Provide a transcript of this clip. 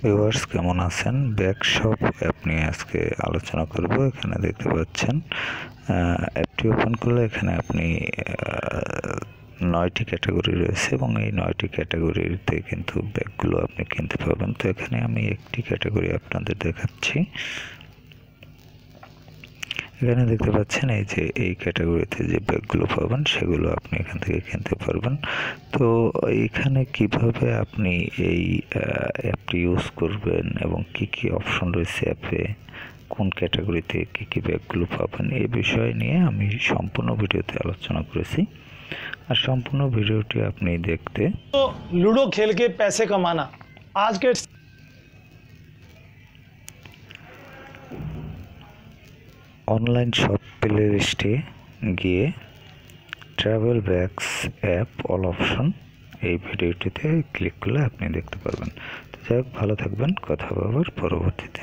Viewers কেমন আছেন? Bag shop app নিয়ে আজকে আলোচনা করব। এখানে দেখতে পাচ্ছেন অ্যাপটি ওপেন করলে এখানে আপনি 9টি ক্যাটাগরি রয়েছে এবং এই 9টি ক্যাটাগরিতে কিন্তু ব্যাগগুলো আপনি কিনতে পারবেন। তো এখানে আমি একটি ক্যাটাগরি আপনাদের দেখাচ্ছি। এখানে দেখতে পাচ্ছেন এই যে এই ক্যাটাগরিতে যে ব্যাগগুলো পাবেন সেগুলো আপনি এখান থেকে কিনতে পারবেন। তো এইখানে কিভাবে আপনি এই অ্যাপটি ইউজ করবেন এবং কি কি অপশন রয়েছে অ্যাপে, কোন ক্যাটাগরিতে কি কি ব্যাগগুলো পাবেন এই বিষয় নিয়ে আমি সম্পূর্ণ ভিডিওতে আলোচনা করেছি। আর সম্পূর্ণ ভিডিওটি আপনি দেখতে लूडो खेल के पैसे कमाना आज के অনলাইন শপ প্লে লিস্টে গিয়ে travel bags app all option এই ভিডিওটিতে ক্লিক করলে আপনি দেখতে পারবেন। তো যাই হোক, ভালো থাকবেন, কথা হবে আবার পরবর্তীতে।